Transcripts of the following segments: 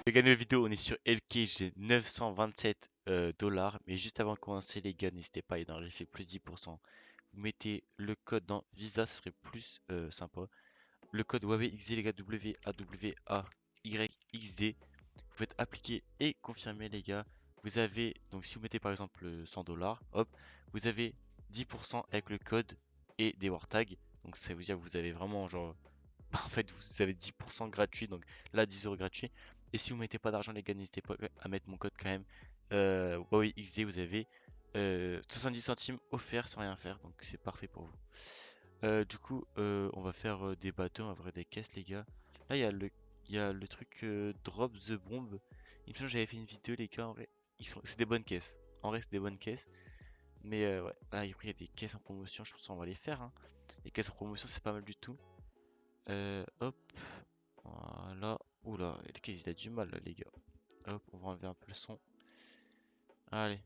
Les gars, nouvelle vidéo, on est sur LK, j'ai 927 dollars. Mais juste avant de commencer, les gars, n'hésitez pas, il en fait plus 10%. Vous mettez le code dans Visa, ce serait plus sympa. Le code WAWXD, les gars, WAWAYXD. Vous faites appliquer et confirmer, les gars. Vous avez, donc si vous mettez par exemple 100 dollars, hop, vous avez 10% avec le code et des war tags. Donc ça veut dire que vous avez vraiment genre en fait, vous avez 10% gratuit, donc là 10 euros gratuit. Et si vous mettez pas d'argent, les gars, n'hésitez pas à mettre mon code quand même. Huawei XD, vous avez 70 centimes offerts sans rien faire, donc c'est parfait pour vous. Du coup, on va faire des bateaux, on va faire des caisses, les gars. Là, il y a le truc Drop the Bomb. Il me semble que j'avais fait une vidéo, les gars. En vrai, c'est des bonnes caisses. En vrai, c'est des bonnes caisses. Mais ouais, là, après, il y a des caisses en promotion. Je pense qu'on va les faire, hein. Les caisses en promotion, c'est pas mal du tout. Hop, voilà. Oula, le case il a du mal là, les gars. Hop, on va enlever un peu le son. Allez,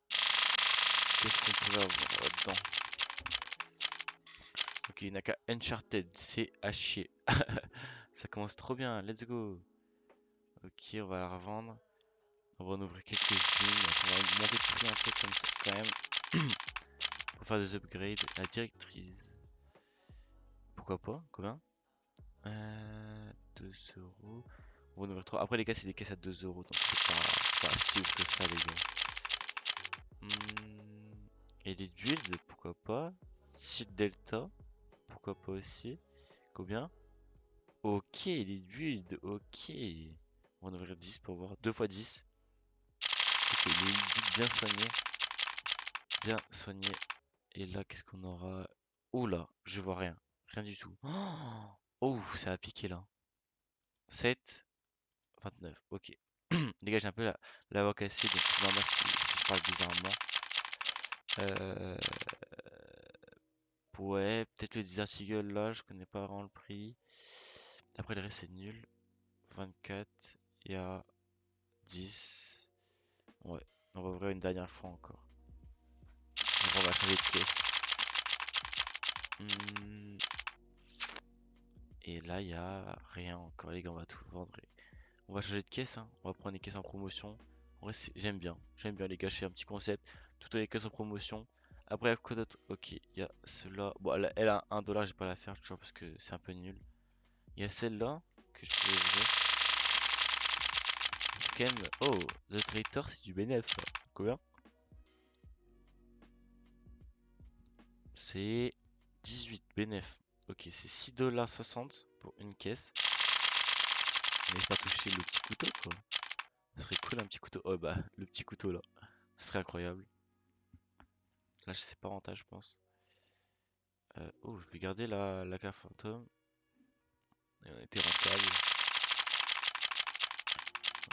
qu'est-ce qu'on pourrait avoir là-dedans? Ok, il n'a qu'à Uncharted, c'est à chier. Ça commence trop bien, let's go. Ok, on va la revendre. On va en ouvrir quelques-unes. On va monter le prix un peu comme ça quand même. Pour faire des upgrades. La directrice. Pourquoi pas? Combien? 2 euros. On va en ouvrir 3. Après, les gars, c'est des caisses à 2 euros. Donc, c'est pas si ouf que ça, les gars. Et les builds, pourquoi pas? Shield Delta, pourquoi pas aussi? Combien? Ok, les builds, ok. On va en ouvrir 10 pour voir. 2 fois 10. Ok, les builds bien soignés. Bien soignés. Et là, qu'est-ce qu'on aura? Oula, je vois rien. Rien du tout. Oh, ça a piqué là. 7, 29, ok. Les gars, j'ai un peu la voix cassée, donc c'est normal si je parle bizarrement. Euh, Ouais, peut-être le Desert Eagle là, je connais pas vraiment le prix. Après le reste c'est nul. 24, il y a 10. Ouais, on va ouvrir une dernière fois encore. On va changer de caisse. Hmm, Et là il y a rien encore les gars, on va tout vendre. On va changer de caisse, hein. On va prendre des caisses en promotion. En vrai j'aime bien les gars, je fais un petit concept. Toutes les caisses en promotion. Après quoi d'autre? Ok, il y a celle-là. Bon elle a 1 dollar, j'ai pas la faire toujours parce que c'est un peu nul. Il y a celle-là que je peux ouvrir. Scam. Oh, The Traitor, c'est du bénéf ça. Combien? C'est 18 bénéf. Ok, c'est 6,60 $ pour une caisse. Mais pas toucher le petit couteau quoi. Ce serait cool un petit couteau. Oh bah, le petit couteau là. Ce serait incroyable. Là, c'est pas rentable, je pense. Oh, je vais garder la carte fantôme. Et on était rentable.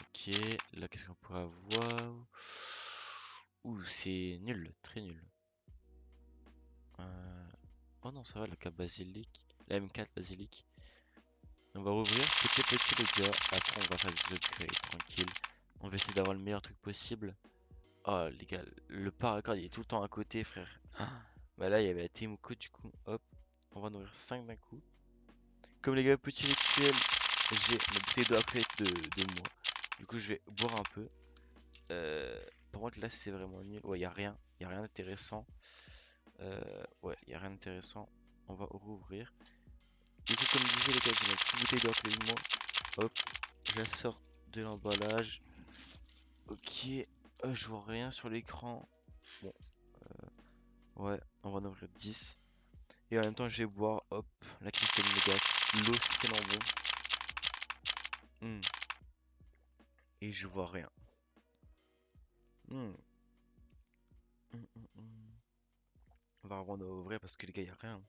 Ok, là, qu'est-ce qu'on pourrait avoir? Ouh, c'est nul, très nul. Oh non, ça va, la carte basilic. La M4 basilic. On va rouvrir petit à petit les gars. Après, on va faire des upgrades tranquille. On va essayer d'avoir le meilleur truc possible. Oh les gars, le paracord il est tout le temps à côté, frère. Bah là, il y avait la Temuco du coup. Hop, on va en ouvrir 5 d'un coup. Comme les gars, petit rituel, j'ai ma bouteille d'eau après de moi. Du coup, je vais boire un peu. Par contre, là, c'est vraiment nul. Ouais, il y a rien. Il y a rien d'intéressant. Ouais, il y a rien d'intéressant. On va rouvrir. Du coup, comme je disais, les gars, j'ai ma petite bouteille d'eau à côté de moi. Hop, je la sors de l'emballage. Ok, je vois rien sur l'écran. Bon, ouais, on va en ouvrir 10. Et en même temps, je vais boire, hop, la cristalline, les gars. L'eau, c'est tellement bon. Hmm, Et je vois rien. Hmm, hmm. On va vraiment ouvrir parce que les gars, y a rien.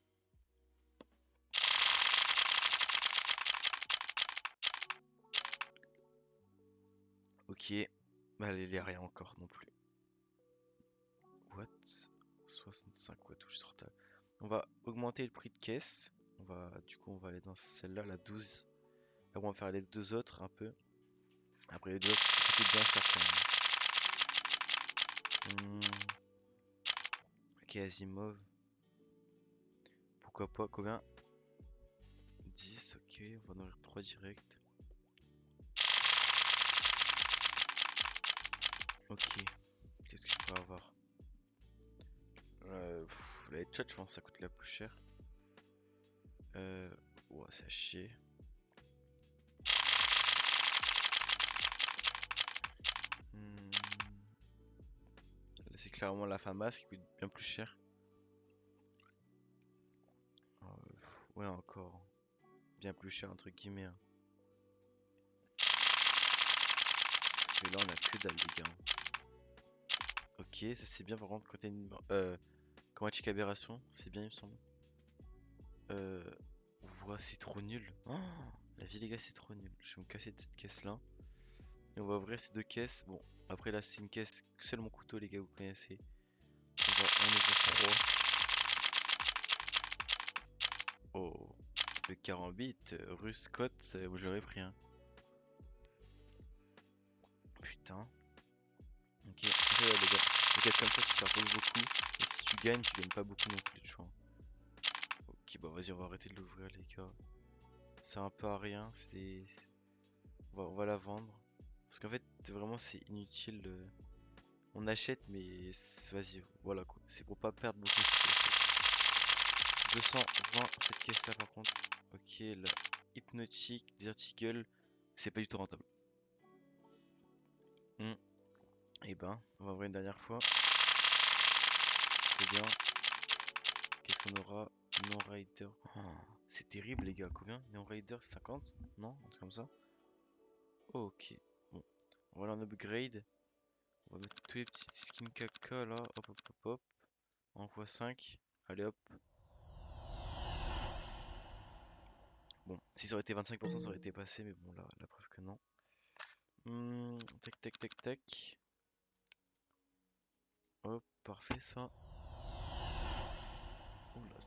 Ok, bah, il y a rien encore non plus. What? 65, ouais, tout juste rentable. On va augmenter le prix de caisse. Du coup, on va aller dans celle-là, la 12. Là, on va faire les deux autres un peu. Après les deux autres, c'était bien cher quand même. Ok, Asimov. Pourquoi pas? Combien? 10, ok, on va en ouvrir 3 direct. Ok. Qu'est-ce que je pourrais avoir? La headshot, je pense que ça coûte la plus chère. Ouais, c'est à chier. Hmm, Là, c'est clairement la FAMAS qui coûte bien plus cher. Ouais, encore. Bien plus cher, entre guillemets, hein. Parce que là, on a que dalle, les gars. Ok, ça c'est bien par contre quand t'as une. Chromatique aberration, c'est bien, il me semble. Euh. Ouais, c'est trop nul. Oh, la vie, les gars, c'est trop nul. Je vais me casser de cette caisse-là. Et on va ouvrir ces deux caisses. Bon, après là, c'est une caisse que seul mon couteau, les gars, vous connaissez. On va en ouvrir 3. Oh, le carambit, Ruscott, je l'aurais pris, hein. Putain. Ok, après, ouais, les gars, les caisses comme ça, tu perds pas beaucoup. Et si tu gagnes pas beaucoup non plus, tu vois. Ok, bah vas-y, on va arrêter de l'ouvrir, les gars. C'est un peu à rien, on va la vendre. Parce qu'en fait, vraiment, c'est inutile. On achète, mais vas-y, voilà quoi. C'est pour pas perdre beaucoup. 220, cette caisse-là, par contre. Ok, la hypnotique, Eagle, c'est pas du tout rentable. Et ben, on va voir une dernière fois. C'est bien. Qu'est-ce qu'on aura? Non Rider. Oh, c'est terrible, les gars. Combien? Non Rider, 50? Non? Un truc comme ça? Ok. Bon. Voilà un upgrade. On va mettre tous les petits skins caca là. Hop, hop, hop, hop. On voit 5. Allez hop. Bon, si ça aurait été 25%, ça aurait été passé, mais bon, là, la preuve que non. Tac, tac, tac, tac. Hop, parfait ça. Oula,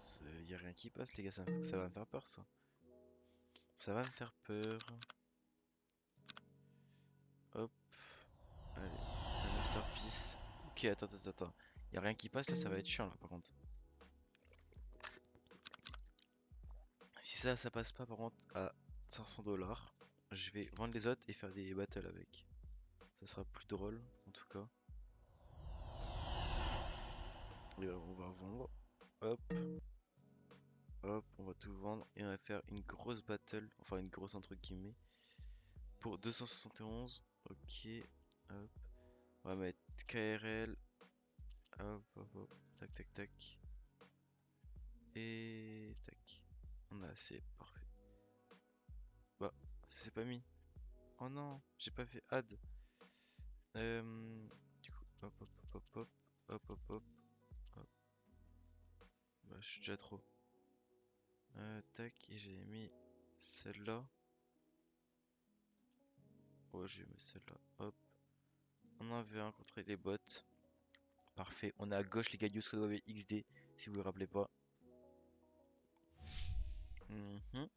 y a rien qui passe, les gars, ça va me faire peur, ça. Ça va me faire peur. Hop, allez, le masterpiece. Ok, attends, attends, attends. Y a rien qui passe, là, ça va être chiant, là, par contre. Si ça passe pas, par contre, à 500$, je vais vendre les autres et faire des battles avec. Ça sera plus drôle, en tout cas. Et on va vendre. Hop, hop, on va tout vendre et on va faire une grosse battle, enfin une grosse entre guillemets, pour 271. Ok, hop, on va mettre KRL, hop, hop, hop, tac, tac, tac, et tac. On a assez, parfait. Bah, ça s'est pas mis. Oh non, j'ai pas fait add. Du coup, hop, hop, hop, hop, hop, hop, hop, hop. Bah, je suis déjà trop. Tac, et j'ai mis celle-là. Ouais, je vais mettre celle-là. Hop. On avait rencontré les bots. Parfait. On est à gauche, les gars, Code XD, si vous vous rappelez pas. Mhm.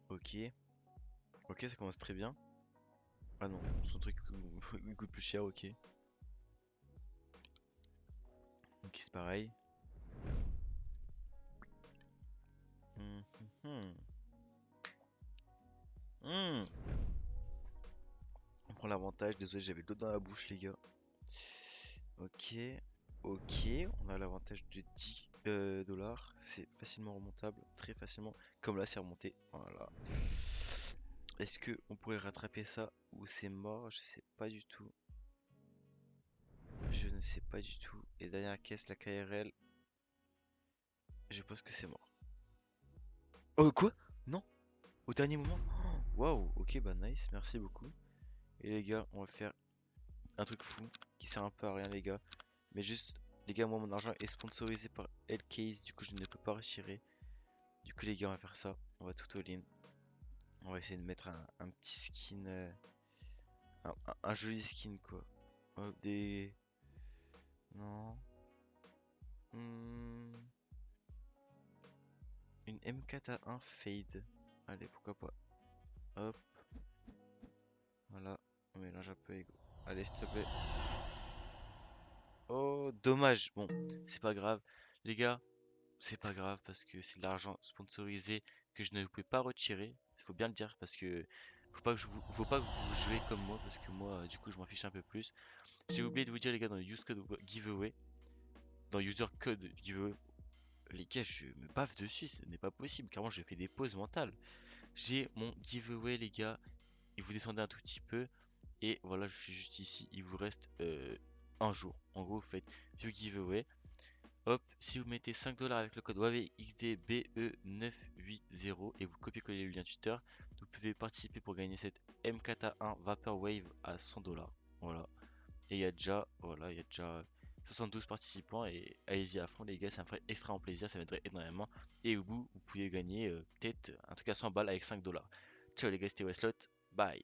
Ok. Ok, ça commence très bien. Ah non, son truc il coûte plus cher, ok. Ok, c'est pareil. Mhm. Hmm. On prend l'avantage. Désolé, j'avais l'eau dans la bouche, les gars. Ok. Ok, on a l'avantage de 10 dollars. C'est facilement remontable, très facilement. Comme là, c'est remonté. Voilà. Est-ce que on pourrait rattraper ça ou c'est mort? Je sais pas du tout. Je ne sais pas du tout. Et dernière caisse, la KRL. Je pense que c'est mort. Oh, quoi? Non? Au dernier moment? Oh, waouh, ok, bah nice, merci beaucoup. Et les gars, on va faire un truc fou qui sert un peu à rien, les gars. Mais juste, les gars, moi, mon argent est sponsorisé par L-Case. Du coup, je ne peux pas retirer. Du coup, les gars, on va faire ça. On va tout all-in. On va essayer de mettre un petit skin. Un joli skin, quoi. Hop, des. Non. Hmm, Une M4 à 1 fade. Allez, pourquoi pas. Hop, voilà. On mélange un peu égaux. Allez, s'il te plaît. Oh, dommage. Bon, c'est pas grave. Les gars, c'est pas grave parce que c'est de l'argent sponsorisé que je ne pouvais pas retirer. Il faut bien le dire parce que Faut pas que vous jouez comme moi parce que moi, du coup, je m'en fiche un peu plus. J'ai oublié de vous dire, les gars, dans le use code giveaway, dans user code giveaway, les gars, je me baffe dessus, ce n'est pas possible. Carrément, je fais des pauses mentales. J'ai mon giveaway, les gars. Et vous descendez un tout petit peu. Et voilà, je suis juste ici. Il vous reste un jour. En gros, vous faites view giveaway. Hop, si vous mettez 5 dollars avec le code WAVXDBE980 et vous copiez-collez le lien Twitter, vous pouvez participer pour gagner cette MKT1 Vaporwave à 100 dollars. Voilà. Et il y a déjà, voilà, il y a déjà 72 participants et allez-y à fond les gars, ça me ferait extrêmement plaisir, ça m'aiderait énormément. Et au bout, vous pouvez gagner peut-être un truc à 100 balles avec 5 dollars. Ciao les gars, c'était Westlot, bye.